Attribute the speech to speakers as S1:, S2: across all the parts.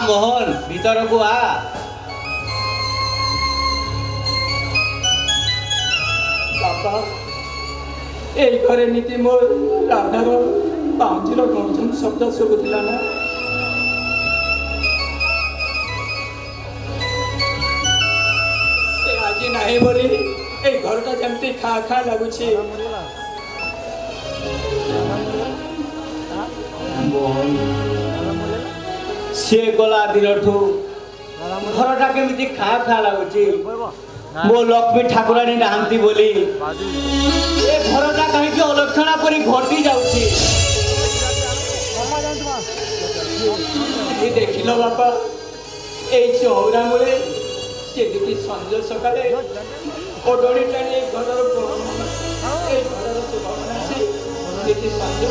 S1: मोहन भीतर को आ
S2: बापा এই ঘরে নীতি মোর রাধার পাঁচির গর্জন শব্দ শুভুଥିଲା না সে আজি নাই বলি এই ঘরটা যেমতি খা খা লাগুছি
S1: से गला दिनठू घरटा केमिति खा खा लागुची मो लक्ष्मी ठाकुराणी नाहंती बोली ए घरटा कहीं के अलक्षणा परी घटी जाउची
S2: ଦେଖିଲ ବାପା এই ଚଉରା ମୂଳେ ସେମିତି ସଞ୍ଜ ସକାଳେ ଓଡଣି ଟାଣି এই ଘରର এই ଘରର ଶୁଭମନା ଅଛି ସେଠି ସଞ୍ଜ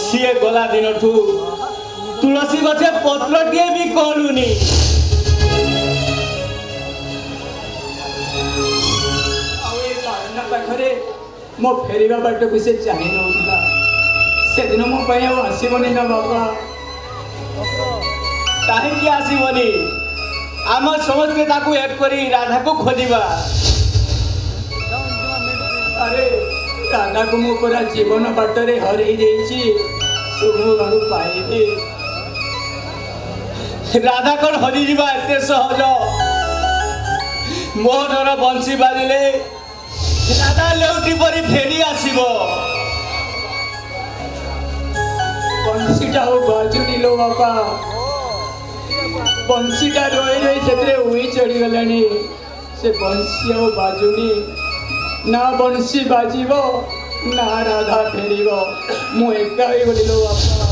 S1: ସିଏ ଗଲା ଦିନଠୁ ତୁଳସୀ ଗଛେ ପତ୍ରଟିଏ ବି କଲୁନି
S2: ଆଉ ଏ ବାରଣ୍ଡା ପାଖରେ ମୋ ଫେରିବା ବାଟକୁ ସେ ଚାହିଁ ନଉଥିଲା ସେଦିନ ମୋ ପାଇଁ ଆଉ ଆସିବନି ନା ବାପା
S1: କାହିଁକି ଆସିବନି ଆମ ସମସ୍ତେ ତାକୁ ଏକ କରି ରାଧାକୁ ଖୋଜିବା
S2: ଆରେ ରାଧାକୁ ମୁଁ ପୁରା ଜୀବନ ବାଟରେ ହରେଇ ଦେଇଛି ତୁମ ଘରୁ ପାଇବି
S1: ରାଧା କଣ ହଜିଯିବା ଏତେ ସହଜ ମୋହନର ବଂଶୀ ବାଜିଲେ ରାଧା ଲେଉଟି ପରି ଫେରି ଆସିବ
S2: ବଂଶୀଟା ଆଉ ବାଜୁନି ଲୋ ବାପା ବଂଶୀଟା ରହି ରହି ସେଥିରେ ଉଇ ଚଢ଼ିଗଲାଣି ସେ ବଂଶୀ ଆଉ ବାଜୁନି ନା ବଂଶୀ ବାଜିବ ନା ରାଧା ଫେରିବ ମୁଁ ଏକା ହେଇଗଲି ଲୋ ବାପା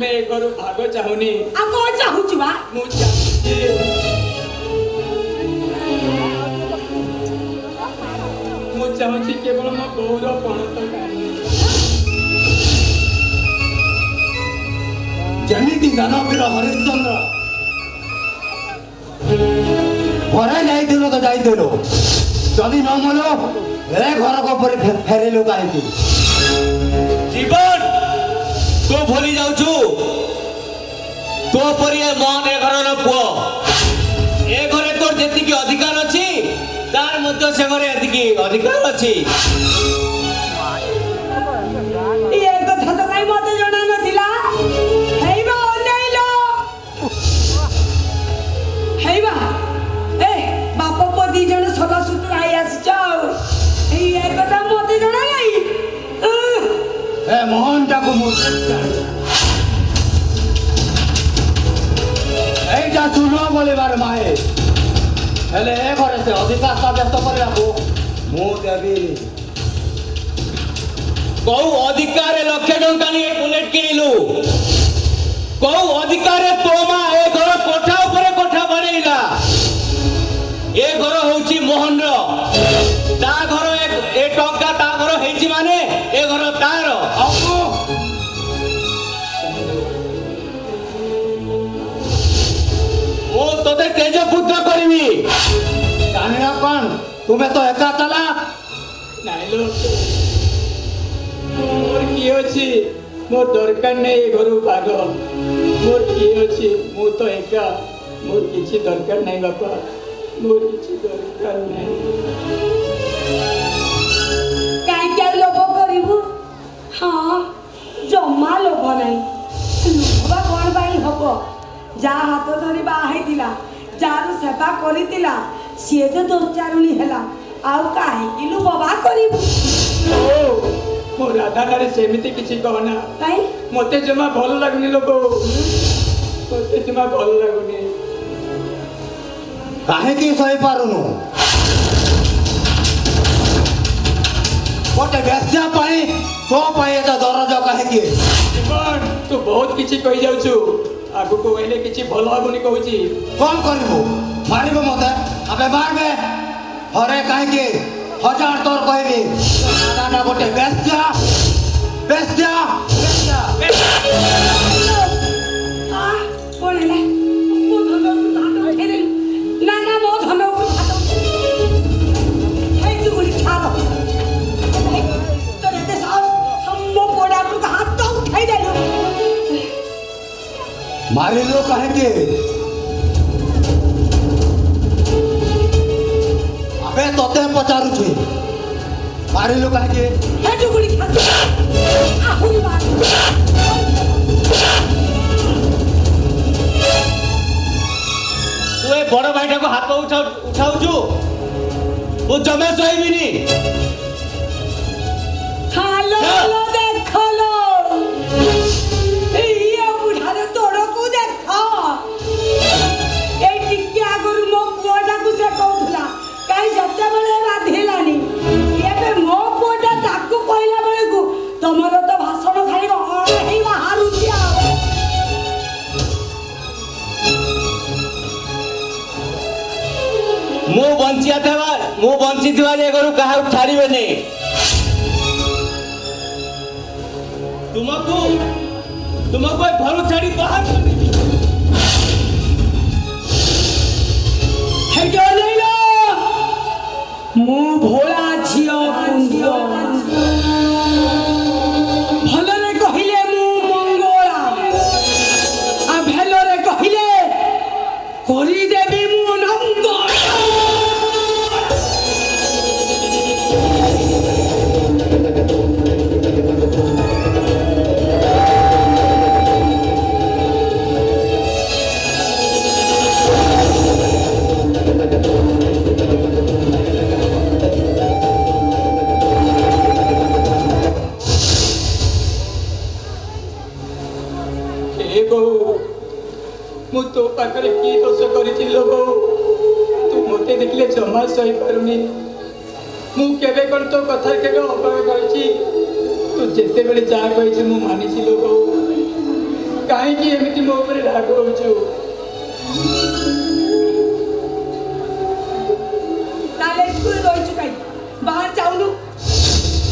S2: मैं घरू भाग चाहूनी ମୁଁ ଚାହୁଁଛି କେବଳ ମୋ ବୋଉର ପଣତ
S3: ଯେମିତି ଦାନବୀର ହରିଶ୍ଚନ୍ଦ୍ର ଘରେ ଯାଇଥିଲ ତ ଯାଇଥିଲ ଯଦି ନ ମଲ ଏ ଘରକ ପରେ ଫେରିଲୁ କାହିଁକି
S1: জীবন তো ভুলি যাচ্ছু তো পরি মন এ ঘরর পুଅ এ ঘরে তোর যেতিকি অধিকার ଅଛି তার মধ্যে সে ঘরে এতিকি অধিকার ଅଛି
S4: ये कथा तो काई मते जणा नथिला हेइबा ओनेइलो हेइबा ए बाप पो दी जण सदा सुतु आई आसी जाओ ए कथा मते जणा नाही
S3: ଏ ମୋହନଟାକୁ ମୁଁ এইটা চূর্ণ বলিবার মায়ে ହେଲେ ଏ ଘରେ ସେ ଅଧିକାର ସାବ୍ୟସ୍ତ କରିବାକୁ ମୁଁ ଦେବିନି
S1: কৌ অধিকারে লক্ষে টঙ্কা নিয়ে বুলেট কিনিলু কৌ অধিকারে তোমা এ ঘর কোঠা উপরে কোঠা বানাইলা এ ঘর হচ্ছে মোহনর তা ঘর এ টঙ্কা তা ঘর হয়েছি মানে এ ঘর তার ও তোতে তেজপুত্র করবি
S3: জানি না কণ তুমি তো একা চালা
S2: ନାଇଲୋ ମୋର କିଏ ଅଛି ମୋର ଦରକାର ନାହିଁ ଏ ଘରୁ ଭାଗ ମୋର କିଏ ଅଛି ମୁଁ ତ ଏକା ମୋର କିଛି ଦରକାର ନାହିଁ ବାପା ମୋର କିଛି ଦରକାର ନାହିଁ
S4: काई क्या लोभ करिबु हां जम्मा लोभ नाही लोभवा कोन बाई हबो जा हाथ धरी बा हैतिला जारु सेवा करितिला सिए तो दोचारुणी हेला आउ काहे कि लोभवा करिबु
S2: ଓ ମୋ ରାଧା ନାରେ ସେମିତି କିଛି କହନା
S4: काई
S2: ମୋତେ ଜମା ଭଲ ଲାଗୁନି ଲୋକ ମୋତେ ଜମା ଭଲ ଲାଗୁନି
S3: କାହିଁକି ସହିପାରୁନୁ ଗୋଟେ ବେଶ୍ୟା ପାଇଁ ତୋ ପାଇଁ ଏତେ ଦରଜ କାହିଁକି
S2: ଜୀବନ ତୁ ବହୁତ କିଛି କହିଯାଉଛୁ ଆଗକୁ କହିଲେ କିଛି ଭଲ ହବନି କହୁଛି।
S3: କଣ କରିବୁ ମାରିବ ମତେ ଆବେ ମାରବେ ହରେ କାହିଁକି ହଜାର ତୋର କହିବି ଦାଦା ଗୋଟେ ବେଶ୍ୟା ବେଶ୍ୟା
S4: କଣ ହେଲା ମୋ ଧନ ଉପରୁ ହାତ ଉଠେଇଦେଲୁ ନା ନା ମୋ ଧନ ଉପରୁ ହାତ ହେଇଛୁ ଗୁଳି ଖାବ ତୋର ଏତେ ସାହସ ମୋ ପୋଡ଼ା ଉପରକୁ ହାତ ଉଠେଇଦେଲୁ
S3: ମାରିଲୁ କାହିଁକି ଆବେ ତତେ ପଚାରୁଛି ମାରିଲୁ କାହିଁକି
S4: ହେଇଛୁ ଗୁଳି ଖାବ ଆହୁରି ମାର
S1: ତୁ ଏ ବଡ ଭାଇଟାକୁ ହାତ ଉଠାଉଛୁ ମୁଁ ଜମା ସହିବିନି
S4: ହାଲୋ ହାଲୋ ଦେଖଲୋ ଇଏ ବୁଢ଼ାର ତୋଡ଼କୁ ଦେଖ ଏଇ ଟିକେ ଆଗରୁ ମୋ ପୁଅଟାକୁ ସେ କହୁଥିଲା କାହିଁ ସେତେବେଳେ ରାଧିଲାନି ଏବେ ମୋ ପୁଅଟା ତାକୁ କହିଲା ବେଳକୁ ତମର ତ ଭାଷଣ ଖାଲି ହେଇ ବାହାରୁଛି ଆଉ
S1: ମୁଁ ବଞ୍ଚିଥିବା ଯେ ଘରୁ କାହାକୁ ଛାଡ଼ିବେନି ତୁମକୁ ଏ ଘରୁ ଛାଡ଼ି ବାହାର କରିଦେବି
S4: ହେଇଟି ଅନେଇଲ ମୁଁ ଭୋଳା ଝିଅ କୁନ୍ଦ ଭଲରେ କହିଲେ ମୁଁ ମଙ୍ଗଳା ଆଉ ଭେଲରେ କହିଲେ କରିଦେବି ମୁଁ ନଙ୍ଗଳା
S2: ଏ ବୋଉ ମୁଁ ତୋ ପାଖରେ କି ଦୋଷ କରିଛି ଲୋ ବୋଉ ତୁ ମୋତେ ଦେଖିଲେ ଜମା ସହିପାରୁନି ମୁଁ କେବେ କ'ଣ ତୋ କଥା କେବେ ଅବହେଳା କରିଛି ତୁ ଯେତେବେଳେ ଯାହା କହିଛୁ ମୁଁ ମାନିଛି ଲୋ ବୋଉ କାହିଁକି ଏମିତି ମୋ ଉପରେ ରାଗ ହଉଛୁ
S4: ତାହେଲେ ତୁ ରହିଛୁ କାହିଁ ବାହାର ଯାଉନୁ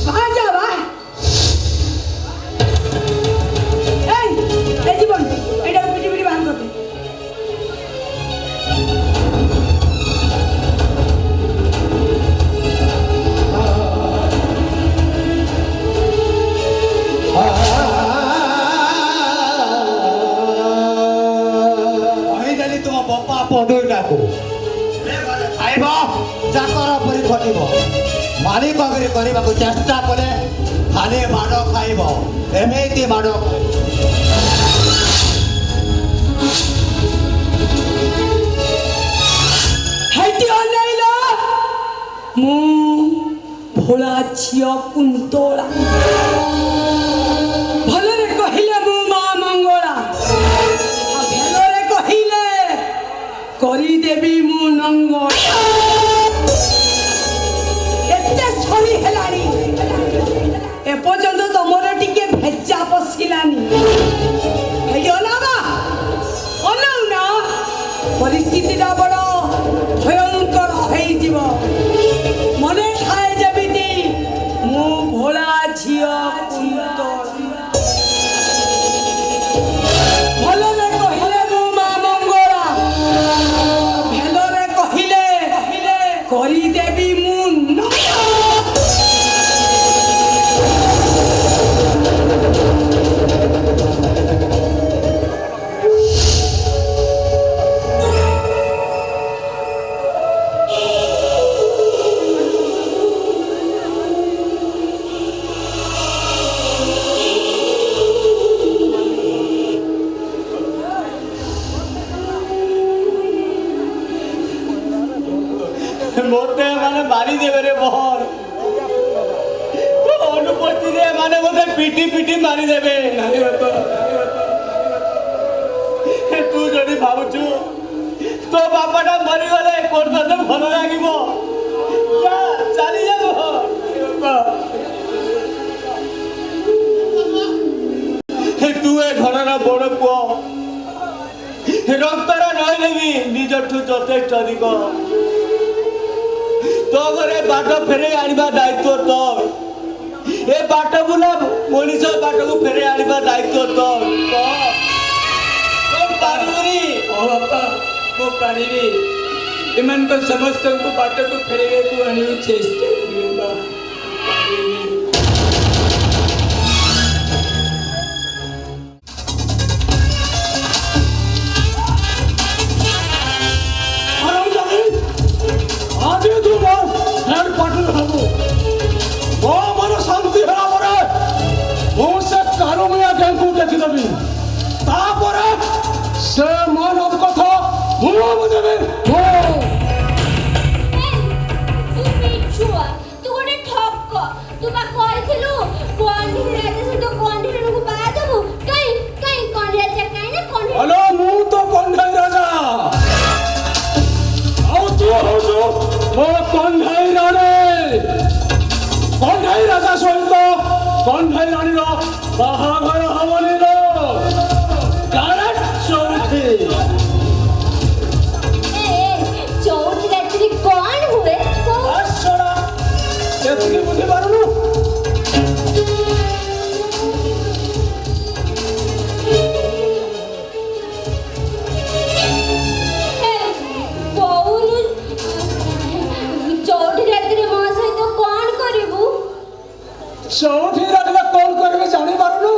S4: ବାହାର ଯା ବାହାର এই জীবন এটাকে পিটি পিটি বাহার করতে
S3: କହିଦେଲି ତୁମ ବାପା ପଦୁଇଟାକୁ ଖାଇବ ଚାକର ପରି ଖଟିବ ମାଲିକ କରି କରିବାକୁ ଚେଷ୍ଟା କଲେ ଖାଲି ମାଡ଼ ଖାଇବ ଏମିତି ମାଡ଼
S4: ହେଇଟି ଅନେଇଲ ମୁଁ ଭୋଳା ଝିଅ କୁନ୍ତଳା ଭଲରେ କହିଲେ ମୁଁ ମା ମଙ୍ଗଳା ଆଉ ଭେଲରେ କହିଲେ କରିଦେବି ମୁଁ ନଙ୍ଗଳା ଏତେ ସରି ହେଲାଣି ଏପର୍ଯ୍ୟନ୍ତ ତମର ଟିକେ ଭେଜା ପଶିଲାନି ହେଇଟି ଅନାଉ ନା ପରିସ୍ଥିତିଟା ବଡ଼ ଭୟଙ୍କର ହେଇଯିବ ମନେ ଥାଏ ଯେମିତି ମୁଁ ଭୋଳା ଝିଅ ଭଲରେ କହିଲେ ମୁଁ ମା ମଙ୍ଗଳା ଭେଲରେ କହିଲେ କରିଦେବି ମୁଁ
S1: ମୋତେ ଏମାନେ ମାରିଦେବେ ରେ ମୋହନ ଅନୁପସ୍ଥିତିରେ ଏମାନେ ମୋତେ ପିଟି ପିଟି ମାରିଦେବେ ତୁ ଯଦି ଭାବୁଛୁ ତୋ ବାପାଟା ମରିଗଲେ ତୋତେ ଭଲ ଲାଗିବ ଚାଲିଯାବ ତୁ ଏ ଘରର ବଡ଼ ପୁଅ ରକ୍ତର ନହେଲେ ବି ନିଜଠୁ ଯଥେଷ୍ଟ ଅଧିକ ତୋ ଘରେ ବାଟ ଫେରେଇ ଆଣିବା ଦାୟିତ୍ୱ ତୋର ଏ ବାଟ ବୁଲା ମଣିଷ ବାଟକୁ ଫେରେଇ ଆଣିବା ଦାୟିତ୍ୱ ତୋର ପାରିବୁନି
S2: ବାପା ମୁଁ ପାରିବି ଏମାନଙ୍କ ସମସ୍ତଙ୍କୁ ବାଟକୁ ଫେରେଇବାକୁ ଆଣିବାକୁ ଚେଷ୍ଟା କରିବି ବା ପାରିବି
S3: ଆଜି ତୁ ମୋ ହେଡ୍ କ୍ୱାର୍ଟର ହବୁ ମୋ ମନ ଶାନ୍ତି ହେଲା ପରେ ମୁଁ ସେ କାରୁମିଆ ଗ୍ୟାଙ୍ଗକୁ ଦେଖିଦେବି ତାପରେ ସେ ମାନବ କଥା ମୁଁ ବୁଝିବି ହ୍ୟାଲୋ ମୁଁ ତ କଣ୍ଢେଇ ରାଜା ଆଉ ତୁ ହଉଛୁ ମୋ କଣ୍ଢେଇ ରାଣୀ କଣ୍ଢେଇ ରାଜା ସହିତ କଣ୍ଢେଇ ରାଣୀର ବାହାଘର ହବନି ଏତିକି ବୁଝିପାରୁନୁ ଚଉଠି ରାତିରେ କଣ କରିବେ ଜାଣିପାରୁନୁ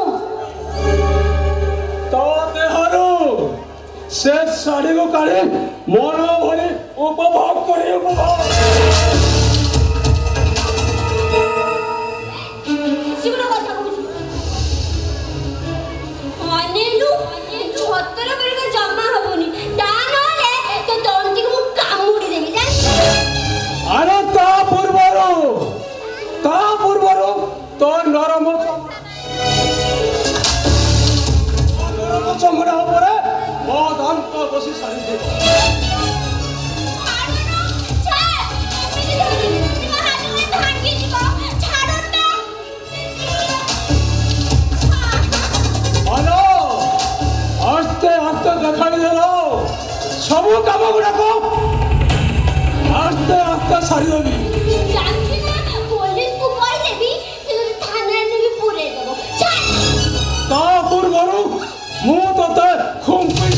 S3: ତୋ ଦେହରୁ ସେ ଶାଢ଼ୀକୁ କାଢି ମନ ଭଳି ଉପଭୋଗ କରି ଉପଭୋଗ ଆରେ ତା ପୂର୍ବରୁ ତୋ ନରମ ଚମଡ଼ା ଉପରେ ମୋ ଦାନ୍ତ ବସି ସାରିଥିବ ଆସ୍ତେ ଆସ୍ତେ ଦେଖାଣି ଦେଲ ସବୁ କାମ ଗୁଡାକ ଆସ୍ତେ ଆସ୍ତେ ସାରିଦେବି ତା ପୂର୍ବରୁ ମୁଁ ତତେ ଖୁମ୍ପି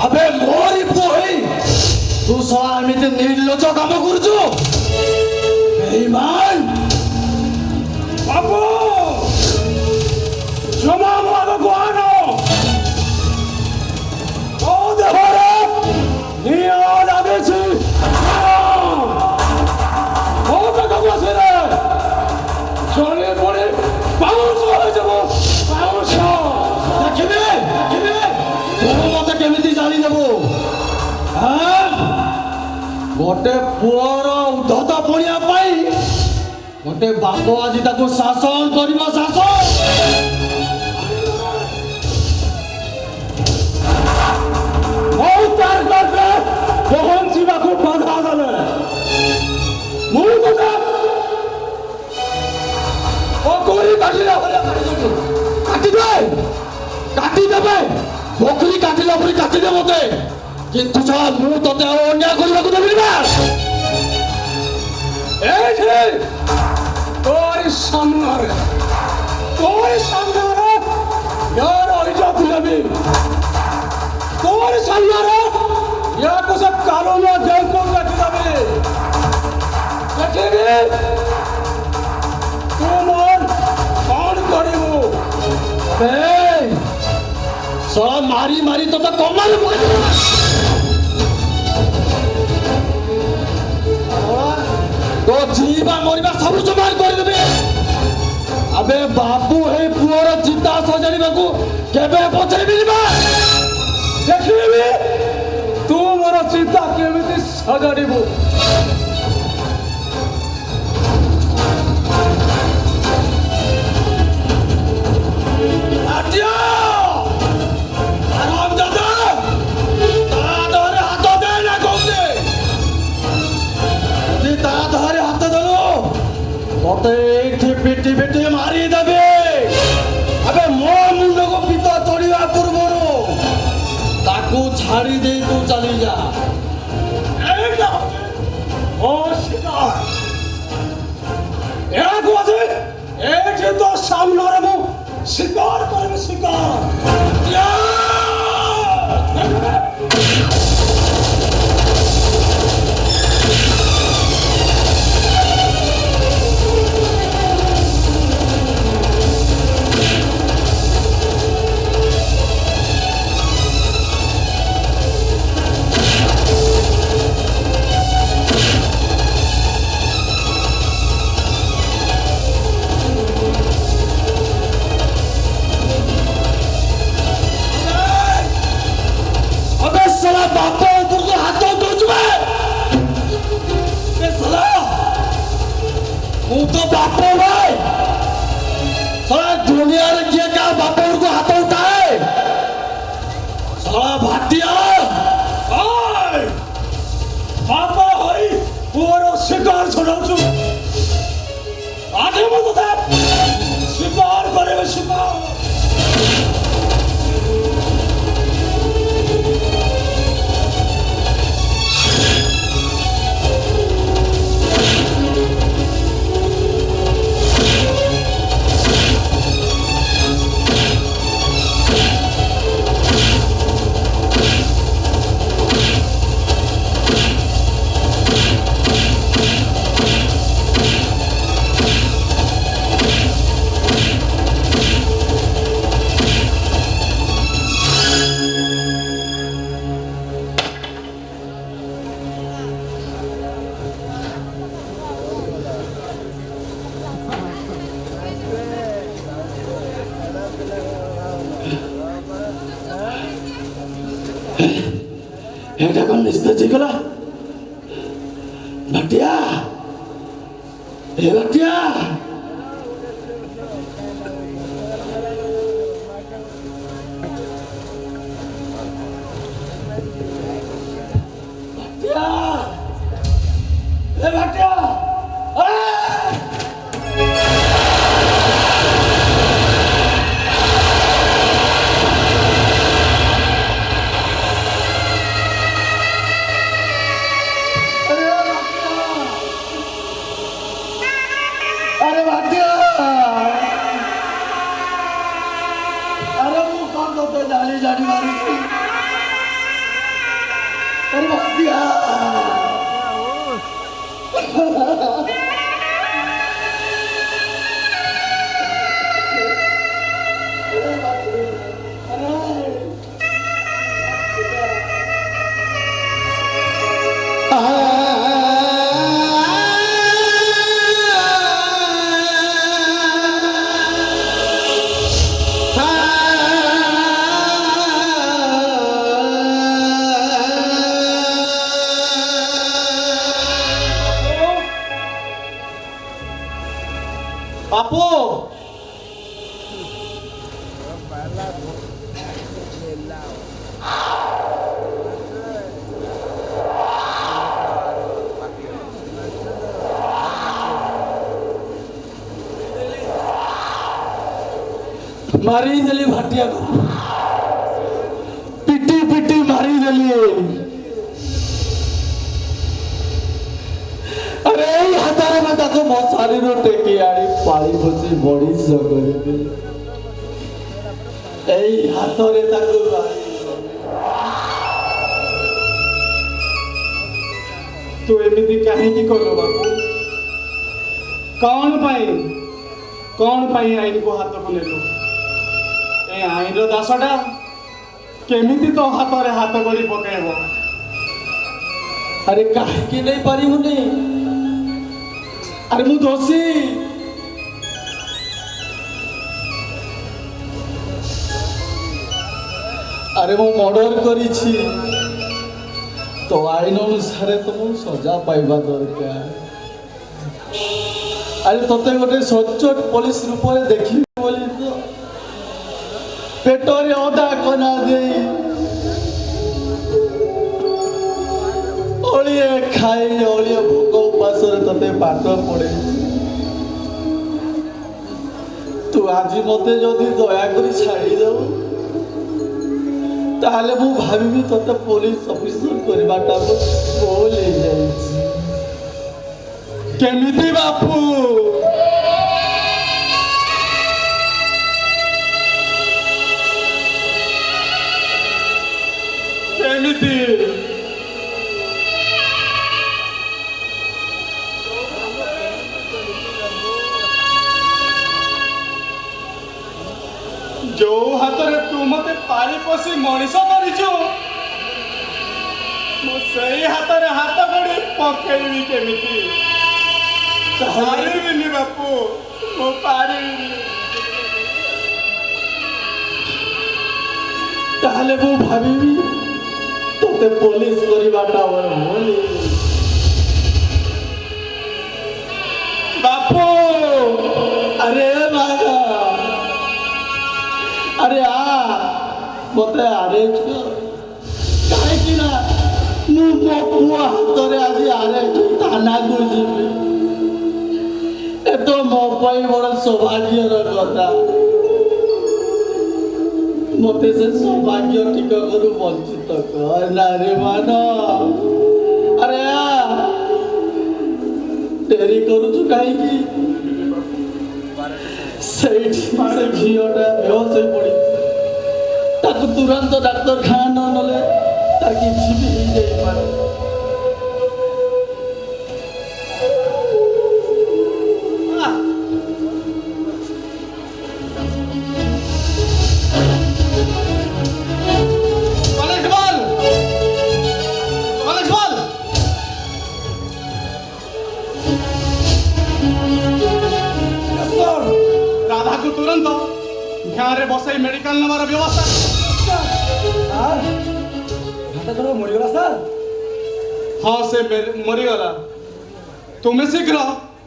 S3: আবে মোরি পুহি তু সব এমিতি নির্লজ্জ কাম করছু বেঈমান বাবু জমা মাগো গোয়ানো ও দেহরে নিয় লাগেছি ও টাকা বসে চলে পড়ে পাউস হয়ে যাব পাউস দেখিবে মতে কেমিতি জানি দেব গোটে পুଅର ଉଦ୍ଧତ ପଣିଆ ପାଇଁ ଗୋଟେ ବାପ ଆଜି ତାକୁ ଶାସନ କରିବ ଶାସନ ପହଞ୍ଚିବାକୁ ବାଧା ଦେଲେ ମୁଁ ତତେ ପୋଖରୀ କାଟିଲା ଭଳିଆ କାଟିଦେବେ ପୋଖରୀ କାଟିଲା ପରି କାଟିଦେ ମତେ କିନ୍ତୁ ମୁଁ ତତେ ଆଉ ଅନ୍ୟାୟ କରିବାକୁ ଦେବିନି ନା ଏଇଠି তোর সামনে यार इज्जत लेबी তোর সামনে याको सब कानून जंग को रख देबी देखिबी କରିବୁ ଶଳା ମାରି ମାରି ତୋତେ କମାଲ তো জিবা মরিবা সবু সমান କରିଦେବି আবে বাবু ହେଇ ପୁଅର ଚିତା ସଜାଡ଼ିବାକୁ କେବେ ପଛେଇବିନି ବା ଦେଖିବି ତୁ ମୋର ଚିତା କେମିତି ସଜାଡ଼ିବୁ ଆଟିଆ ଆରାମ ଦାଦା ତା ଦେହରେ ହାତ ଦେ ନା କହୁଛି ଯଦି ତା ଦେହରେ ହାତ ଦେଲୁ ମତେ ଏଇଠି ପିଟି ପିଟି ମାରିଦେବେ ଆବେ ମୋ ମୁଣ୍ଡକୁ ପିତ ଚଢିବା ପୂର୍ବରୁ ତାକୁ ଛାଡ଼ି ଦେଇ ତୁ ଚାଲି ଯା ଏଇଟା ଓ ଶିକାର ଏହାକୁ ଅଛି ଏଇଠି ତ ସାମ୍ନାରେ ମୁଁ ଶିକାର କରିବି ଶିକାର ବାପା ଉପରକୁ ହାତ ଉଠଉଛୁ ମୁଁ ତ ବାପ ଭାଇ ଶଳା ଦୁନିଆରେ କିଏ କାହା ବାପ ଉପରକୁ ହାତ ଉଠାଏ ଶଳା ଭାଟିଆ ବାପ ଭାଇ ପୁଅର ଶିକାର ଛଡ଼ାଉଛୁ ଆଜି ମୁଁ ତୋତେ ଶିକାର କରିବି ଶିକାର এটা কোন নিস্তেজ গলা ভাটিয়া এ ভাটিয়া ভাটিয়া এ ভাটিয়া जानी मारी अरे भाटिया Papo! मारी देली भाटिया को पिटी पिटी मारी देली अरे हातारे में ताको मसाली रो टेकी आड़ी पाली बसी बड़ी सकरी एई हातरे ताको तू एमिति काहे की करलो बापू कौन पाई कौन पाई आईन को हाथ को नेलु ए आईन रो दासटा केमिति तो हाथ रे हाथ गड़ी पकेबो
S5: अरे काहे नहीं पारी हुनी अरे मु दोषी अरे मु मर्डर करिछि तो आईन अनुसार तो मु सजा पाइबा दरकार अरे तते गोटे सचोट पुलिस रूप में देखी बोली तो पेटरे अदा कना दे ओलिए खाई ओलिए भोक उपास तते पाठ पड़े तू आज मते जदि दया करी छाड़ी दऊ ताहले मु भाबिबी तते पुलिस ऑफिसर करबाटा भूल हो जाइछि
S3: केमिति बापू केमिति जो हाथ रे तू मते पानी पसी मनीष करिछु मो सही हाथ रे हाथ गड़ी पकेइबी केमिति पारिबिनी बापू मो पारिबिनी
S5: ताहले मु भाबिबी तोते पुलिस करबाटा भूल
S3: बापू
S5: अरे बागा अरे आ मते अरेस्ट कर काहे कि ना मु मो पुआ हातरे आज अरेस्ट थाना को जीबी ए तो मो पाई बड़ सौभाग्यर कथा मते से सौभाग्य टिक करू वंचित कर ना रे मान अरे आ डेरी करू काहे कि से झीटा बेहोश हो पड़ी ताकू तुरंत डाक्तर खाना नले तार किसी भी हो जाए पारे
S3: राधा को तुरंत यहाँ रे बसाई मेडिकल नवार व्यवस्था हाँ से मरीगला तुम्हें शीघ्र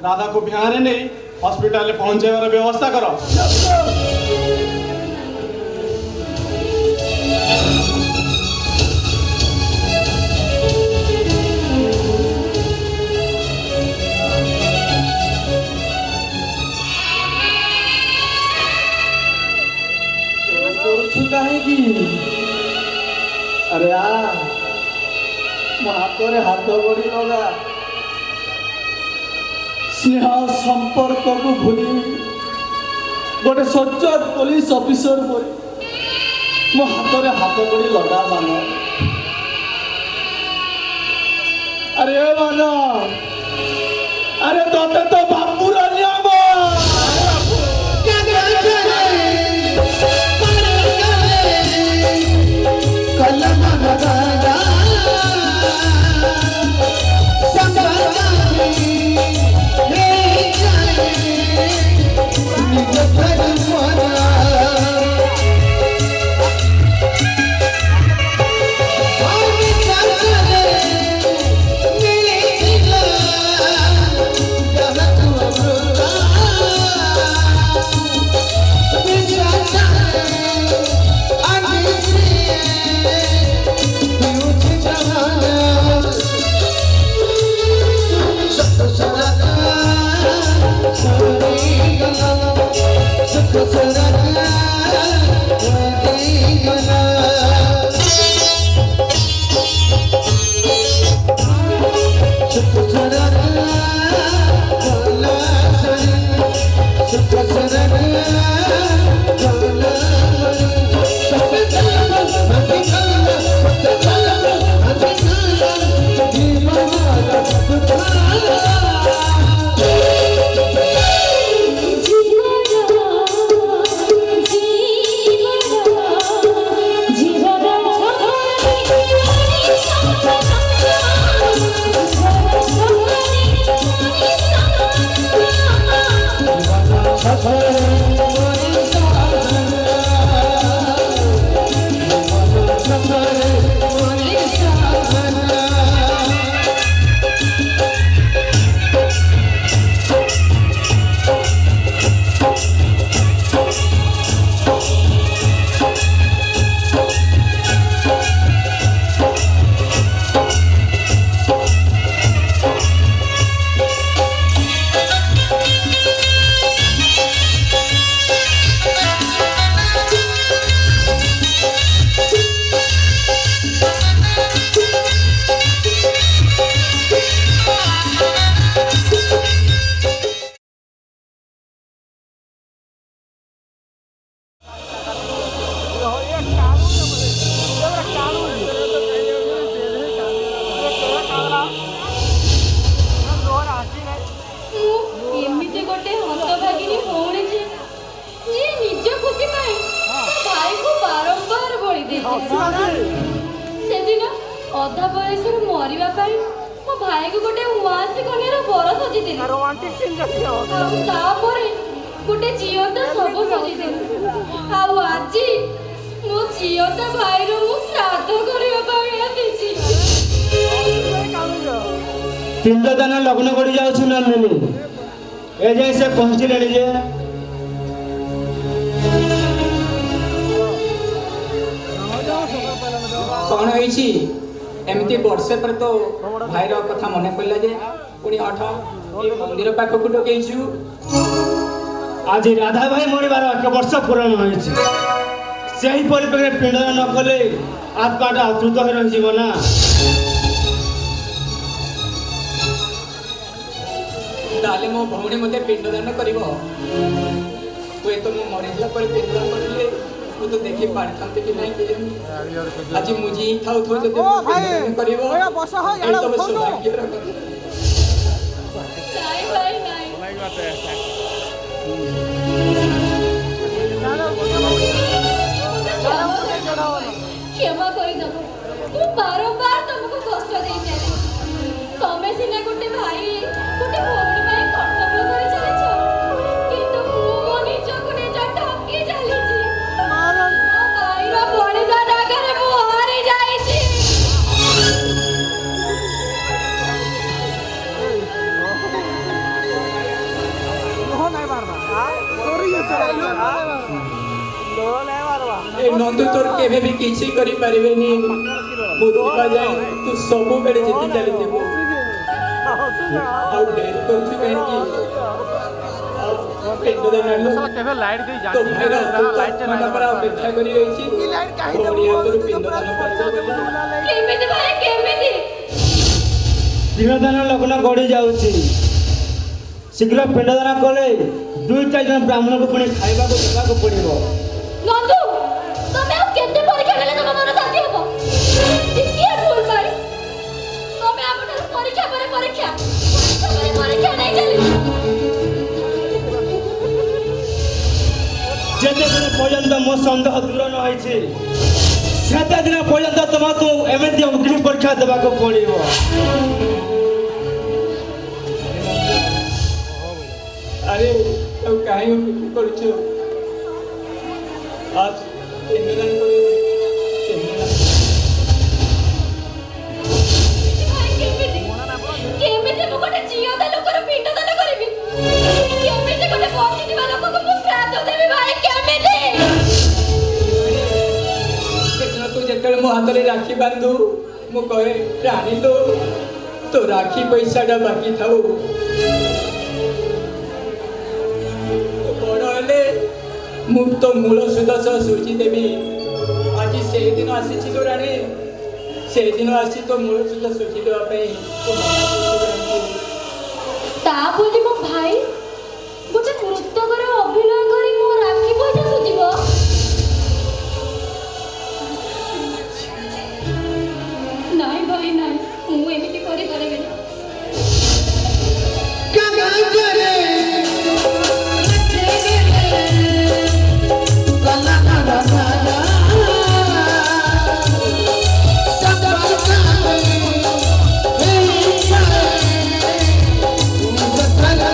S3: राधा को बिहार नहीं हॉस्पिटल पहुंच जाए व्यवस्था करो
S5: अरे आ मो हाथ हाथ गड़ी लगा स्नेह संपर्क को भूली गोटे सचोट पुलिस ऑफिसर बोली मो हाथ गड़ी लगा मान अरे मान अरे तोते तो बापूर नियम
S6: ମୁଁ ଏମିତି ଗୋଟେ ହତଭାଗିନୀ ଭଉଣୀ ଯେ ଯିଏ ନିଜ ଖୁସି ପାଇଁ ତା ଭାଇକୁ ବାରମ୍ବାର ବଳି ଦେଇଥିଲା। ସେଦିନ ଅଧା ବୟସରୁ ମରିବା ପାଇଁ ମୋ ଭାଇକୁ ଗୋଟେ ଉଆଁସୀ କନ୍ୟାର ବର ସଜିଥିଲି। ଆଉ ତାପରେ ଗୋଟେ ଜିଅନ୍ତା ଶବ ସଜିଥିଲି। ଆଉ ଆଜି ମୋ ଜିଅନ୍ତା ଭାଇର ମୁଁ ଶ୍ରାଦ୍ଧ କରିବା ପାଇଁ ଆସିଛି।
S1: ପିଣ୍ଡଦାନ ଲଗ୍ନ କରି ଯାଉଛୁ ନନ୍ଦିନୀ, ଏ ଯାଇ ସେ ପହଞ୍ଚିଲେଣି ଯେ
S2: କ'ଣ ହେଇଛି? ଏମିତି ବର୍ଷେ ପରେ ତ ଭାଇର କଥା ମନେ ପଡ଼ିଲା ଯେ ପୁଣି ହଠ ଏଇ ମନ୍ଦିର ପାଖକୁ ଡକେଇଛୁ।
S1: ଆଜି ରାଧା ଭାଇ ମରିବାର 1 ବର୍ଷ ପୂରଣ ହୋଇଛି। ସେହି ପରିପ୍ରେକ୍ଷୀରେ ପିଣ୍ଡଦାନ ନ କଲେ ଆତ୍ମାଟା ଆତୃତ ହୋଇ ରହିଯିବ ନା।
S2: ତାହେଲେ ମୋ ଭଉଣୀ ମୋତେ ପିଣ୍ଡଦାନ କରିବ? ହୁଏତ ମୁଁ ମରିଯିବା ପରେ ପିଣ୍ଡଦାନ କରିଲେ ମୁଁ ତ ଦେଖି ପାରିଥାନ୍ତି କି ନାହିଁ କେଜାଣି। ଆଜି ମୁଁ ଯିଏ ଥାଉ ଯଦି ପିଣ୍ଡଦାନ କରିବ ଏଇ ତ ସୌଭାଗ୍ୟର କଥା।
S6: ନାଇଁ ଭାଇ ନାଇଁ, କ୍ଷମା କରିଦବ। ମୁଁ ବାରମ୍ବାର ତମକୁ କଷ୍ଟ ଦେଇଥିଲି। ତମେ ସିନା ଗୋଟେ ଭାଇ ଗୋଟେ ଭଉଣୀ ପାଇଁ କର୍ତ୍ତବ୍ୟ କରି ଚାଲିଛ, କିନ୍ତୁ ମୁଁ ମୋ ନିଜକୁ ନିଜ ଠକି ଚାଲିଛି। ମୋ ଭାଇର ବଳିଦାନ ଆଗରେ ମୁଁ ହାରି ଯାଇଛି।
S2: ଏ ନନ୍ଦୁ ତୋର କେବେ ବି କିଛି କରିପାରିବେନି। ମୁଁ ଥିବା ଯାଏ ତୁ ସବୁବେଳେ ଜିତି ଚାଲିଥିବୁ। ଆଉ ଡେରି କରୁଛୁ କାହିଁକି? ପିଣ୍ଡଦାନ ତୋ ଭାଇର ଆତ୍ମା ପରା ଅପେକ୍ଷା କରି ରହିଛି। ଭଉଣୀ ହାତରୁ ପିଣ୍ଡଦାନ କରିବ ବୋଲି।
S6: କେମିତି ଭାଇ କେମିତି?
S1: ପିଣ୍ଡଦାନ ଲଗ୍ନ ଗଡ଼ି ଯାଉଛି। ଶୀଘ୍ର ପିଣ୍ଡଦାନ କଲେ 2-4 ଜଣ ବ୍ରାହ୍ମଣକୁ ପୁଣି ଖାଇବାକୁ ଦେବାକୁ ପଡ଼ିବ।
S6: ନନ୍ଦୁ, ତମେ ଆଉ କେତେ ପରୀକ୍ଷା ନେଲେ ତମ ମନ ଶାନ୍ତି ହବ? ଟିକିଏ ଭୁଲ ପାଇଁ ତମେ ଆମଠାରୁ ପରୀକ୍ଷା ପରେ ପରୀକ୍ଷା ନେଇ ଚାଲିଛ।
S1: ଯେତେଦିନ ପର୍ଯ୍ୟନ୍ତ ମୋ ସନ୍ଦେହ ଦୂର ନ ହୋଇଛି ସେତେଦିନ ପର୍ଯ୍ୟନ୍ତ ତୁମକୁ ଏମିତି ଅଗ୍ନି ପରୀକ୍ଷା ଦେବାକୁ ପଡ଼ିବ।
S2: ଆରେ ଆଉ କାହିଁ କରୁଛୁ? ଆজ ପିଣ୍ଡଦାନ କରିବୁ।
S6: ଭାଇ କେମିତି ମୁଁ ଗୋଟେ ଜିଅନ୍ତା ଲୋକର ପିଣ୍ଡଦାନ କରିବି? କେମିତି ଗୋଟେ ବଞ୍ଚିଥିବା ଲୋକକୁ ମୁଁ ଶ୍ରାଦ୍ଧ ଦେବି? ଭାଇ କେମିତି?
S2: ସେଦିନ ତୁ ଯେତେବେଳେ ମୋ ହାତରେ ରାକ୍ଷୀ ବାନ୍ଧୁ ମୁଁ କହେ ରାଣୀ ତୋ ରାକ୍ଷୀ ପଇସାଟା ବାକି ଥାଉ। ବଡ଼ ହେଲେ ମୁଁ ତ ମୂଳ ସୁଧ ସହ ସୁଝି ଦେବି। ଆଜି ସେଇଦିନ ଆସିଛି ତ ରାଣୀ, ସେଇଦିନ ଆସି ତ ମୂଳ ସୁଧ ସୁଝି ଦେବା ପାଇଁ
S6: ତା ବୋଲି ମୋ ଭାଇ ଗୋଟେ ମୃତକର ଅଭିନୟ କରି ମୋ ରାକ୍ଷୀ ପଇସା ସୁଝିବ? ନାଇଁ ଭାଇ ନାଇଁ, ମୁଁ ଏମିତି କରିପାରିବିନି।
S5: Hey,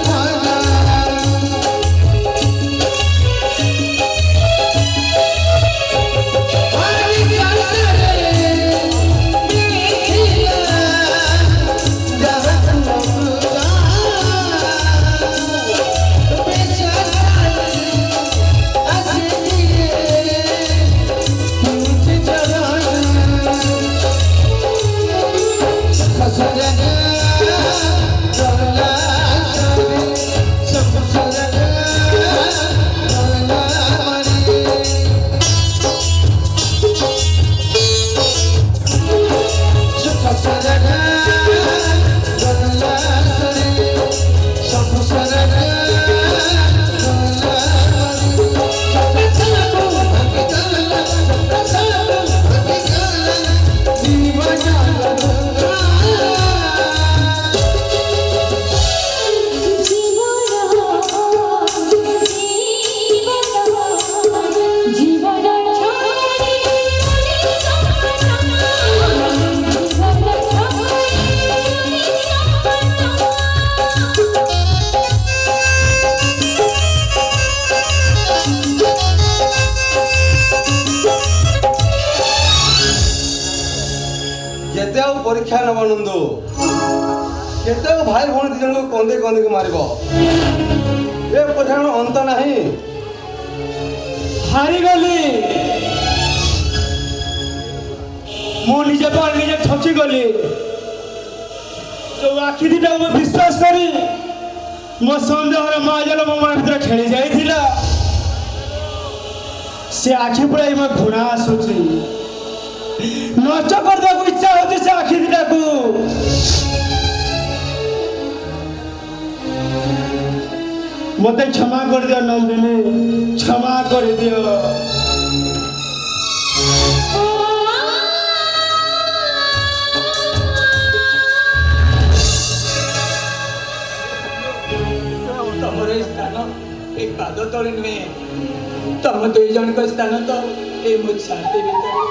S7: କେତେ ଆଉ ପରୀକ୍ଷା ନେବ ନନ୍ଦୁ କେତେ ଆଉ ଭାଇ ଭଉଣୀ ଦି ଜଣଙ୍କୁ କନ୍ଦେଇ କନ୍ଦେଇକି ମାରିବ ଏ ପରୀକ୍ଷାର ଅନ୍ତ ନାହିଁ।
S3: ହାରିଗଲି ମୁଁ ନିଜେ ପରେ ନିଜେ ଠକିଗଲି। ଯୋଉ ଆଖି ଦିଟା ମୁଁ ବିଶ୍ୱାସ କରି ମୋ ସନ୍ଦେହର ମାଜଲ ମୋ ମନ ଭିତରେ ଖେଳି ଯାଇଥିଲା ସେ ଆଖି ପଳାଇ ମୋ ଘୃଣା ଆସୁଛି ନଷ୍ଟ କରିଦେବାକୁ ଇଚ୍ଛା ହଉଛି ସେ ଆଖି ଦିଟାକୁ। ମତେ କ୍ଷମା କରିଦିଅ ନନ୍ଦିନୀ କ୍ଷମା କରିଦିଅ।
S2: ତମର ଏ ସ୍ଥାନ ଏ ପାଦ ତଳେ ନୁହେଁ ତମ ଦୁଇ ଜଣଙ୍କ ସ୍ଥାନ ତ ଏ ମୋ ଛାତି ଭିତରେ।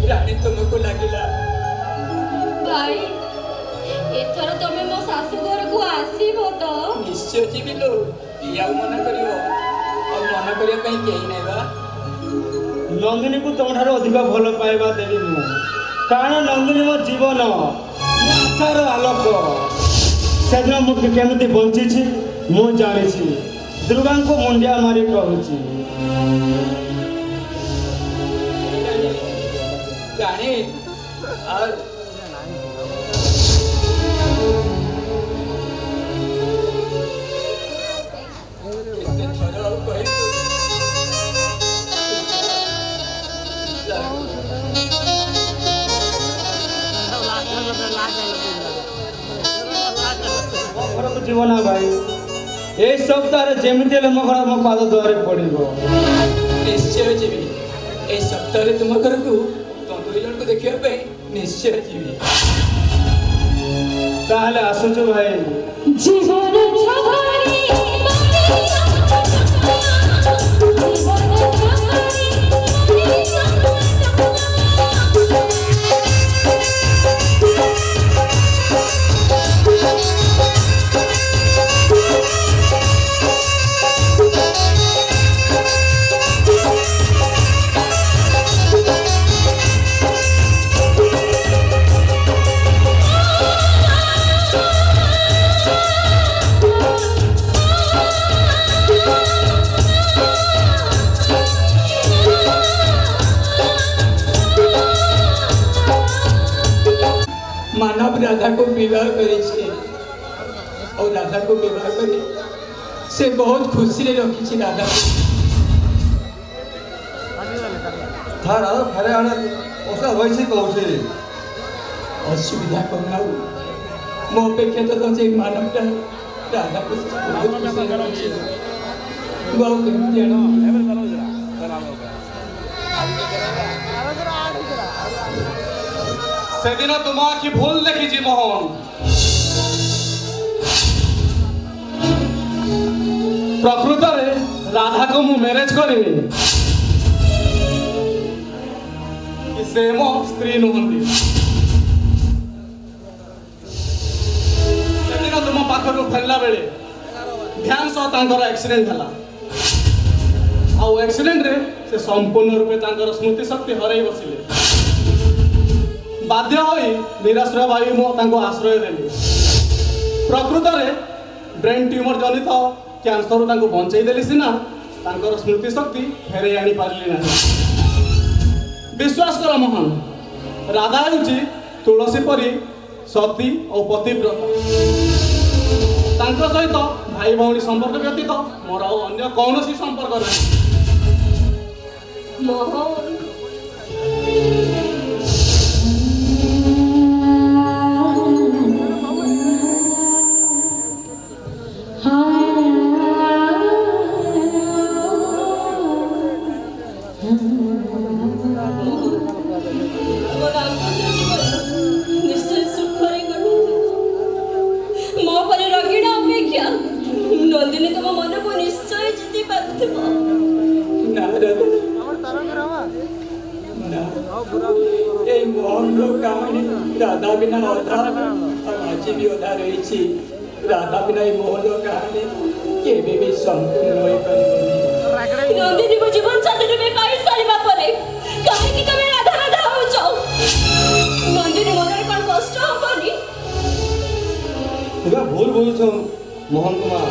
S2: ରାଣୀ ତୁମକୁ ଲାଗିଲା
S6: ଭାଇ ଏଥର ତମେ ମୋ ଶାଶୁ ଘରକୁ ଆସିବ ତ?
S2: ନିଶ୍ଚୟ ଯିବି ଲୋ କିଏ ଆଉ ମନା କରିବ ଆଉ ମନା କରିବା ପାଇଁ କେହି ନାହିଁ ବା।
S3: ନନ୍ଦିନୀକୁ ତମଠାରୁ ଅଧିକ ଭଲ ପାଇବା ଦେବି ମୁଁ କାରଣ ନନ୍ଦିନୀ ମୋ ଜୀବନ ଆଶାର ଆଲୋକ। ସେଦିନ ମୁଁ କେମିତି ବଞ୍ଚିଛି ମୁଁ ଜାଣିଛି ଦୁର୍ଗାଙ୍କୁ ମୁଣ୍ଡିଆ ମାରି କହୁଛି।
S2: ରାଣୀ ଆଉ କେତେ ଥର ଆଉ କହିବୁ
S3: ମୋ ଘରକୁ ଯିବ ନା ଭାଇ এই সপ্তাহে যেମିତି ହେଲେ ମୋ ଘର ମୋ ପାଦ ଦୁଆରେ ପଡ଼ିବ।
S2: ନିଶ୍ଚୟ ଯିବି এই ସପ୍ତାହରେ ତୁମ ଘରକୁ ତମ ଦୁଇ ଜଣକୁ ଦେଖିବା ପାଇଁ ନିଶ୍ଚୟ ଯିବି।
S3: ତାହେଲେ ଆସୁଛୁ ଭାଇ।
S6: জীবন ঝরে
S2: मानव राधा को विवाह करे और राधा को विवाह करे से बहुत खुशी रे रखी राधा
S7: हाँ राधा फेरे आने ओसा वैसे कहूँ
S2: असुविधा करना मो अपेक्षा तो से मानवटा राधा को बहुत खुशी रे रखी बहुत केमती है
S3: সেদিন তোমা কি ভুল দেখিছি মোহন। প্রকৃতরে রাধাকে মু ম্যারেজ করিনি সে মো স্ত্রী নুহতি। সেদিন তুম পাখরু ফেরলা বেড়ে ধ্যান সহ তাঙ্কর আক্সিডেন্ট হলা ଆଉ ଆକ୍ସିଡେଣ୍ଟରେ ସେ ସମ୍ପୂର୍ଣ୍ଣ ରୂପେ ତାଙ୍କର ସ୍ମୃତି ଶକ୍ତି ହରାଇ ବସିଲେ। ବାଧ୍ୟ ହୋଇ ନିରାଶ୍ରୟ ଭାବି ମୁଁ ତାଙ୍କୁ ଆଶ୍ରୟ ଦେଲି। ପ୍ରକୃତରେ ବ୍ରେନ୍ ଟ୍ୟୁମର ଜନିତ କ୍ୟାନ୍ସରରୁ ତାଙ୍କୁ ବଞ୍ଚାଇ ଦେଲି ସିନା ତାଙ୍କର ସ୍ମୃତି ଶକ୍ତି ଫେରାଇ ଆଣିପାରିଲି ନାହିଁ। ବିଶ୍ୱାସ କର ମୋହନ ରାଧା ହେଉଛି ତୁଳସୀ ପରି ସତୀ ଓ ପତିବ୍ରତ। ତାଙ୍କ ସହିତ ଭାଇ ଭଉଣୀ ସମ୍ପର୍କ ବ୍ୟତୀତ ମୋର ଆଉ ଅନ୍ୟ କୌଣସି ସମ୍ପର୍କ ନାହିଁ।
S6: মোহন নিশ্চয় সুখরে করবো।
S2: এই মোহনর কাহিনী রাধা বিনা অধা আর আজ বি অধা রয়েছে। রাধা বিনা এই মোহনর কাহিনী কেবে বি সম্পূর্ণ হইপারিবনি।
S6: ନନ୍ଦିନୀକୁ ଜୀବନ ସାଥୀ ରୂପେ ପାଇ ସାରିବା ପରେ କାହିଁକି ତମେ ରାଧା ରାଧା ହଉଛ? ନନ୍ଦିନୀ ମନରେ କ'ଣ କଷ୍ଟ ହବନି?
S7: ତୁମେ ଭୁଲ ବୁଝୁଛ ମୋହନ କୁମାର।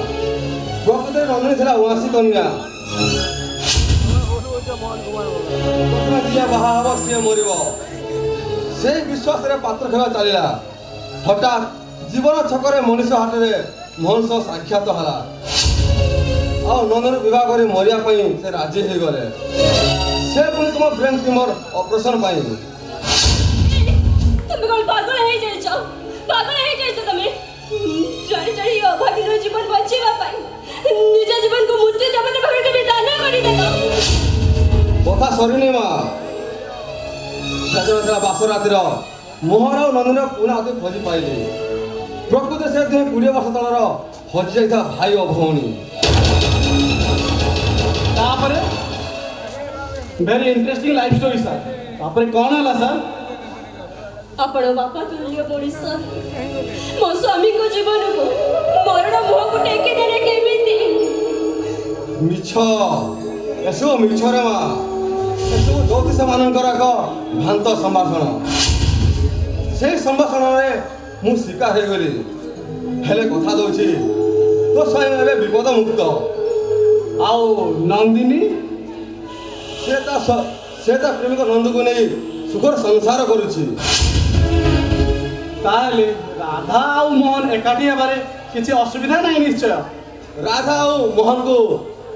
S7: ପ୍ରକୃତରେ ନନ୍ଦିନୀ ଥିଲା ଉଆଁସୀ କନ୍ୟା। ପ୍ରଥମେ ଯିଏ ବାହା ହବ ସିଏ ମରିବ, ସେଇ ବିଶ୍ୱାସରେ ପାତ୍ର ଖେଳ ଚାଲିଲା। ହଠାତ୍ ଜୀବନ ଛକରେ ମଣିଷ ହାଟରେ ମୋହନ ସହ ସାକ୍ଷାତ ହେଲା। ଆଉ ନନ୍ଦନ ବିବାହ କରି ମରିବା ପାଇଁ ସେ ରାଜି ହେଇଗଲେ। ସେ ପୁଣି ତୁମ ବ୍ରେନ୍ ଟ୍ୟୁମର ଅପରେସନ ପାଇଁ।
S6: ତମେ କ'ଣ ପାଗଳ ହେଇଯାଇଛ? ପାଗଳ ହେଇଯାଇଛ ତମେ? ଜାଣି ଜାଣି ଏ ଅଭାଗୀର ଜୀବନ ବଞ୍ଚିବା ପାଇଁ ନିଜ ଜୀବନକୁ ମୃତ୍ୟୁ ଦେବତା ଭାବେ ତମେ ଦାନ କରିଦେଲ।
S7: କଥା ସରିନି ମା। ସେଦିନ ଥିଲା ବାସ ରାତିର। ମୋହନ ଆଉ ନନ୍ଦିନୀର ପୁରୁଣା ଅତି ଖୋଜି ପାଇଲେ। ପ୍ରକୃତରେ ସେ 20 ବର୍ଷ ତଳର ହଜି ଯାଇଥିବା ଭାଇ ଓ ଭଉଣୀ।
S3: ତାପରେ very interesting life story sir. ତାପରେ କ'ଣ ହେଲା ସାର୍?
S6: ଆପଣ ବାପା ତୁଲ୍ୟ ମଣିଷ ମୋ ସ୍ୱାମୀଙ୍କ ଜୀବନକୁ ମରଣ ମୁହଁକୁ ଟେକି ଦେଲେ କେମିତି?
S7: ମିଛ, ଏସବୁ ମିଛରେ ମା। ଏସବୁ ଜ୍ୟୋତିଷ ମାନଙ୍କର ଏକ ଭ୍ରାନ୍ତ ସମ୍ଭାଷଣ। ସେଇ ସମ୍ଭାଷଣରେ ମୁଁ ଶିକାର ହେଇଗଲି। ହେଲେ କଥା ଦଉଛି ତୋ ସ୍ୱାମୀ ଏବେ ବିପଦ ମୁକ୍ତ।
S3: ଆଉ ନନ୍ଦିନୀ?
S7: ସେ ତା ପ୍ରେମିକ ନନ୍ଦୁକୁ ନେଇ ସୁଖର ସଂସାର କରୁଛି।
S3: ତାହେଲେ ରାଧା ଆଉ ମୋହନ ଏକାଠି ହେବାରେ କିଛି ଅସୁବିଧା ନାହିଁ ନିଶ୍ଚୟ।
S7: ରାଧା ଆଉ ମୋହନକୁ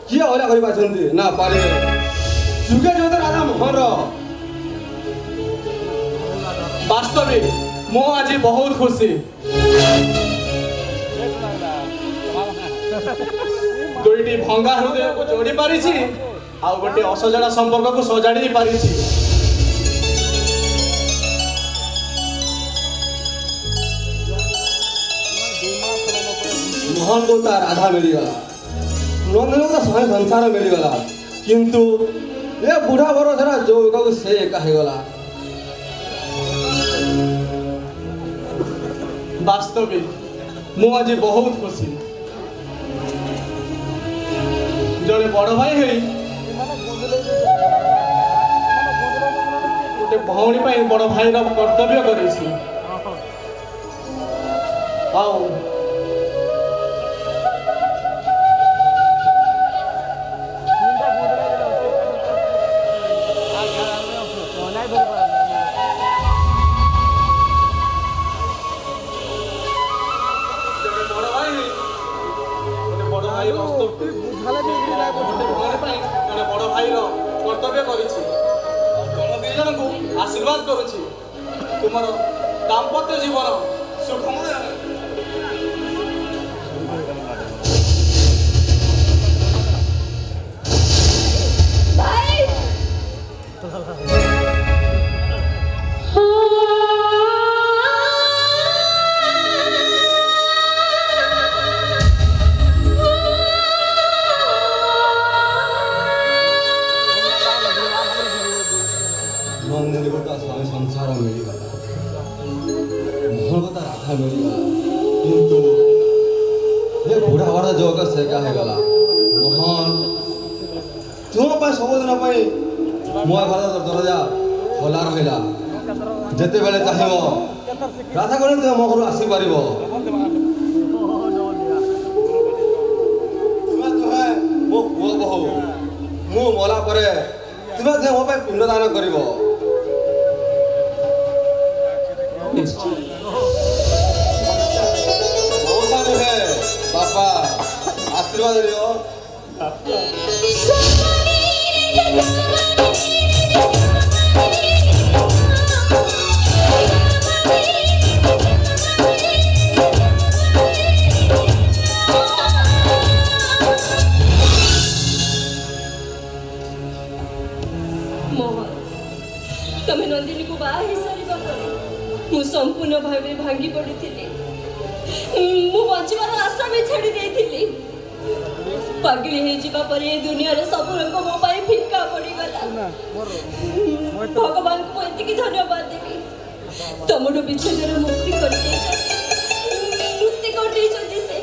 S7: କିଏ ଅଲଗା କରିପାରିଛନ୍ତି? ନା ପାରିବେ। ଯୁଗେ ଯୁଗେ ରାଧା ମୋହନର।
S3: ବାସ୍ତବିକ ମୁଁ ଆଜି ବହୁତ ଖୁସି। ଦୁଇଟି ଭଙ୍ଗା ହୃଦୟକୁ ଯୋଡ଼ି ପାରିଛି, ଆଉ ଗୋଟେ ଅସଜଡ଼ା ସମ୍ପର୍କକୁ ସଜାଡ଼ି ପାରିଛି।
S7: ମୋହନକୁ ତା ରାଧା ମିଳିଗଲା, ନନ୍ଦନକୁ ତା ସ୍ୱାମୀ ସଂସାର ମିଳିଗଲା। କିନ୍ତୁ ଏ ବୁଢ଼ା ବର ଧରା ଯୌବକକୁ ସେ ଏକା ହେଇଗଲା।
S3: ବାସ୍ତବିକ ମୁଁ ଆଜି ବହୁତ ଖୁସି। ଜଣେ ବଡ଼ ଭାଇ ହେଇ ଗୋଟେ ଭଉଣୀ ପାଇଁ ବଡ଼ ଭାଇର କର୍ତ୍ତବ୍ୟ କରିଛି। ଆଉ କର୍ତ୍ତବ୍ୟ କରିଛି। ତମ ଦି ଜଣଙ୍କୁ ଆଶୀର୍ବାଦ କରୁଛି। ତୁମର ଦାମ୍ପତ୍ୟ ଜୀବନ ସୁଖମୟ।
S6: ଭାଇ
S7: ନନ୍ଦିନୀକୁ ତା ସ୍ୱାମୀ ସଂସାର ମିଳିଗଲା, ମୋହନକୁ ତା ରାଧା ମିଳିଗଲା। କିନ୍ତୁ ଏ ବୁଢ଼ା ବଡ଼ ଯୁବକ ସେ ଏକା ହେଇଗଲା। ମୋହନ, ତୁମ ପାଇଁ ସବୁଦିନ ପାଇଁ ମୋ ଘର ଦରଜା ଖୋଲା ରହିଲା। ଯେତେବେଳେ ଚାହିଁବ ରାଧାକୁ ନେଇ ତୁମେ ମୋ ଘରୁ ଆସିପାରିବ। ତୁମେ ମୋ ପୁଅ ବୋହୂ। ମୁଁ ମଲା ପରେ ତୁମେ ମୋ ପାଇଁ ପିଣ୍ଡଦାନ କରିବ। ମଉସା ନୁହେଁ ବାପା, ଆଶୀର୍ବାଦ ଦିଅ।
S6: ମୋହନ, ତମେ ନନ୍ଦିନୀକୁ ବାହା ହେଇସାରିବା ପରେ ମୁଁ ସମ୍ପୂର୍ଣ୍ଣ ଭାବେ ଭାଙ୍ଗି ପଡ଼ିଥିଲି। ମୁଁ ବଞ୍ଚିବାର ଆଶା ବି ଛାଡ଼ି ଦେଇଥିଲି। ପାଗଳି ହେଇଯିବା ପରେ ଏ ଦୁନିଆରେ ସବୁ ରଙ୍ଗ ମୋ ପାଇଁ ଫିକା ପଡ଼ିଗଲା। ଭଗବାନଙ୍କୁ ଏତିକି ଧନ୍ୟବାଦ ଦେବି, ତମଠୁ ବିଚ୍ଛେଦରେ ମୁକ୍ତି କରିଦେଇଛନ୍ତି ସେ।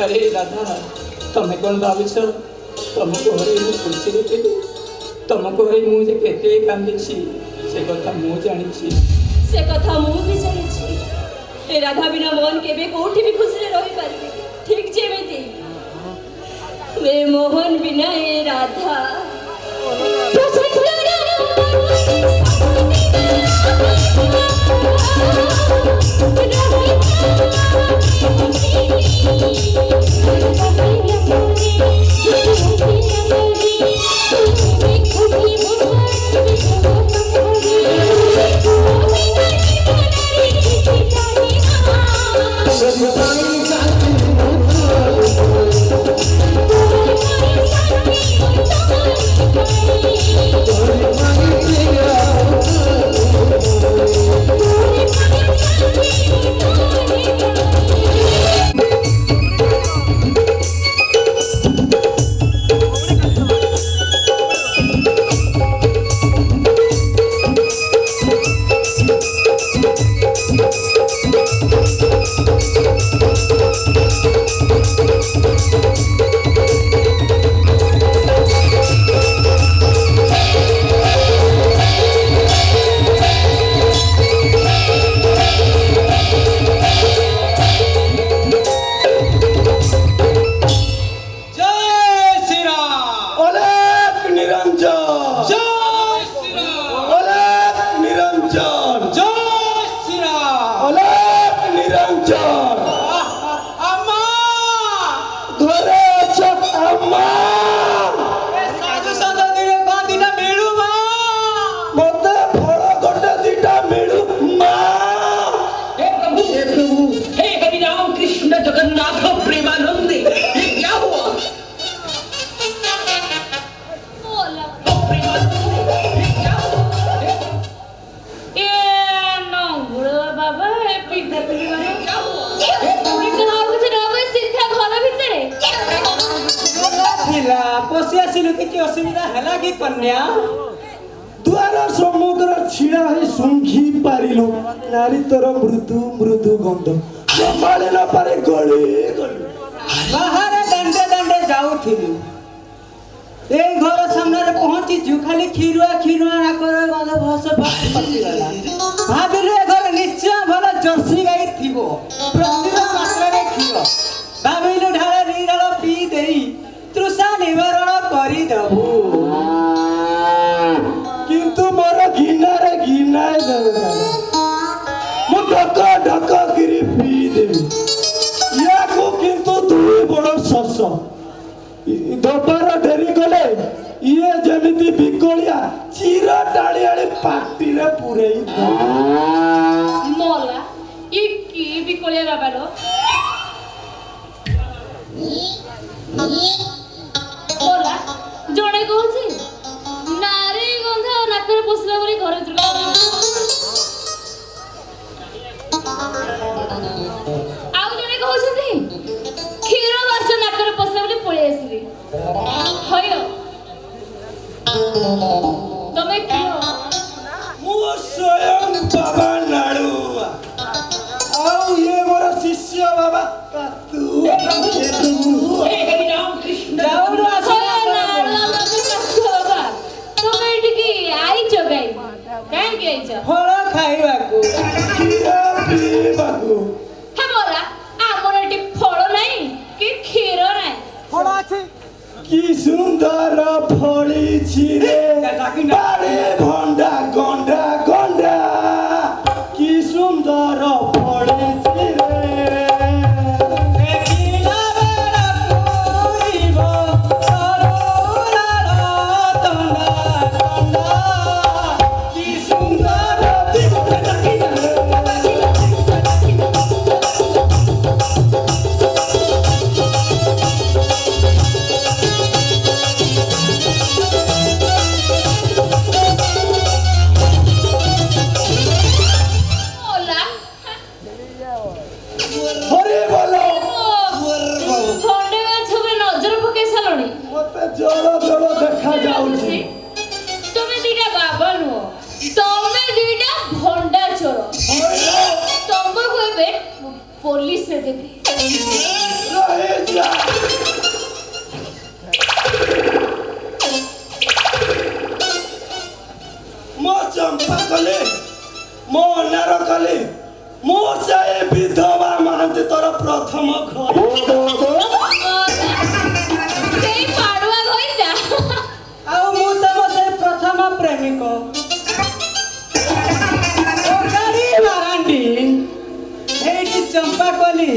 S2: अरे राधा तमें कौन भावुच तुमको हरी मु खुशी देवी तुमको हरी मुझे केते कांदी से कथा मु जानी
S6: से कथा मु भी जानी। ए राधा बिना मन केबे कोठी भी खुशी रे रही पारिबे, ठीक जेमिति ए मोहन बिना ए राधा
S2: कन्या
S3: द्वार सम्मुखर छिड़ा है सुंघी पारिलु नारी तोर मृदु मृदु गंध संभाली न पारे गले गले
S2: बाहर दंडे दंडे जाऊथिलु ए घर सामने रे पहुंची जु खाली खीरुआ नाकर गंध भस पसिगला भाबिले घर निश्चय भल जर्सी गाई थिबो प्रतिभा मात्रा रे खीर भाबिलु ढाळे नीराळ पी देई तृषा निवारण करी दबु
S3: किंतु मोर घिनारे घिनाए देवे मु ढका ढका गिरी पी देवी या को किंतु दुई बड़ सस दबार डेरी गले ये जेमिति बिकोलिया चिर टाणी आनी पाटी रे पुरेई
S6: मोला ई की बिकोलिया बाबालो मोला जणे कहूची नारी गंध नाकरे पसला बोली घर दुर्गा आउ जणे कहूची क्षीर वर्ष नाकरे पसला बोली पळी आसीली हयो तमे कियो
S3: मु स्वयं बाबा नाडुआ आउ ये मोर शिष्य बाबा कातू
S1: हे हरि राम कृष्ण
S2: जाऊन फल खाइबाकू
S3: क्षीर पीबाकू कि सुंदर फली छिरे बारे भंडा गंडा गंडा कि सुंदर फली छिरे मते ଜଳ ଜଳ ଦେଖାଯାଉଛି।
S6: ତମେ ଦିଟା ବାବା ନୁହଁ, ତମେ ଦିଟା ଭଣ୍ଡା ଚୋର। ତମକୁ ଏବେ ପୋଲିସରେ ଦେବି।
S3: ରହିଯା। ମୋ ଚମ୍ପା କଲି, ମୋ ଅନାର କଲି, ମୁଁ ସେ ବିଧବା ମହାନ୍ତି ତୋର ପ୍ରଥମ ଘର।
S6: ସେଇ ପାଡୁଆ ଘଇଟା।
S2: ଆଉ ମୁଁ ତମ ସେ ପ୍ରଥମ ପ୍ରେମିକ ଗାଡ଼ି ମାରାଣ୍ଡି ସେଇଠି ଚମ୍ପା କଲି।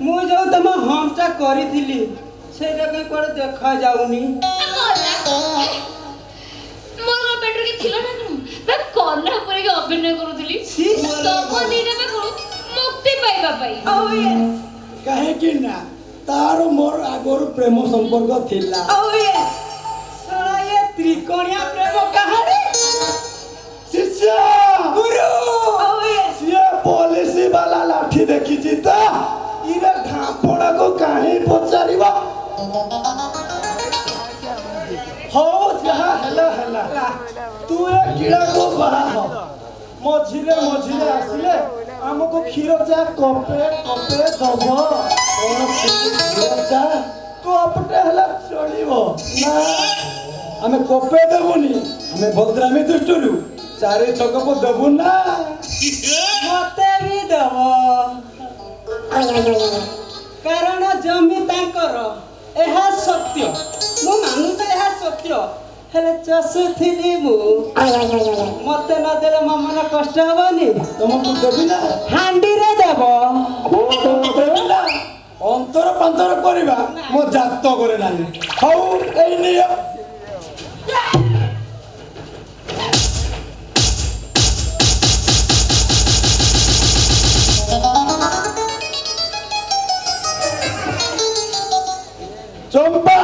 S2: ମୁଁ ଯୋଉ ତମ ହମ୍ସଟା କରିଥିଲି ସେଇଟା କାଇଁ କୁଆଡ଼େ ଦେଖାଯାଉନି।
S6: ମୋର ପେଟରେ କି ଥିଲା ନା କଣ? ବା କର୍ଣ୍ଣା ପରିକି ଅଭିନୟ କରୁଥିଲି ତମ ଦିଟା ପାଖରୁ ମୁକ୍ତି ପାଇବା ପାଇଁ।
S3: କାହିଁକି ନା ତାର ମୋର ଆଗରୁ ପ୍ରେମ ସମ୍ପର୍କ ଥିଲା।
S2: ଶଳା ଏ ତ୍ରିକୋଣିଆ ପ୍ରେମ କାହାଣୀ।
S3: ଶିଷ୍ୟ
S2: ଗୁରୁ
S3: ସିଏ ପୋଲିସ ବାଲା ଲାଠି ଦେଖିଛି ତ ଇରେ ଢାମ୍ପଡ଼ାକୁ କାହିଁ ପଚାରିବ। ହଉ ଯାହା ହେଲା ହେଲା, ତୁ ଏ କିଳାକୁ ବାହା ହ। ମଝିରେ ମଝିରେ ଆସିଲେ ଆମକୁ କ୍ଷୀର ଚା କପେ କପେ ଦବ। କ୍ଷୀର ଚା କପଟେ ହେଲେ ଚଳିବ ନା? ଆମେ କପେ ଦେବୁନି, ଆମେ ଭଦ୍ରାମୀ ଦୃଷ୍ଟିରୁ 4 ଛକକୁ ଦେବୁ ନା।
S2: ମତେ ବି ଦବ, କାରଣ ଜମି ତାଙ୍କର। ଏହା ସତ୍ୟ, ମୁଁ ମାନୁଛି ଏହା ସତ୍ୟ। ହେଲେ ଚଷୁଥିଲି ମୁଁ। ମତେ ନ ଦେଲେ ମୋ ମନ କଷ୍ଟ ହବନି।
S3: ତମକୁ ଦେବି ନା,
S2: ହାଣ୍ଡିରେ ଦେବ।
S3: ଦେବି ନା। ଅନ୍ତର ପାନ୍ତର କରିବା ମୋ ଜାତ କରେ ନାହିଁ। ହଉ ଏଇ ନିୟ। ଚମ୍ପା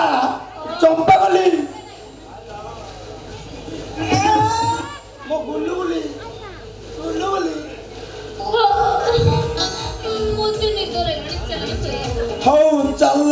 S3: ଚମ୍ପା ଗଲି ମୋ ଗୁଲୁ ଗୁଲି ଗୁଲୁ ଗୁଲି।
S6: ମୋତେ ନିଦ ଲାଗିଲାଣି, ଚାଲ ଶୋଇବା।
S3: ହଉ ଚାଲ।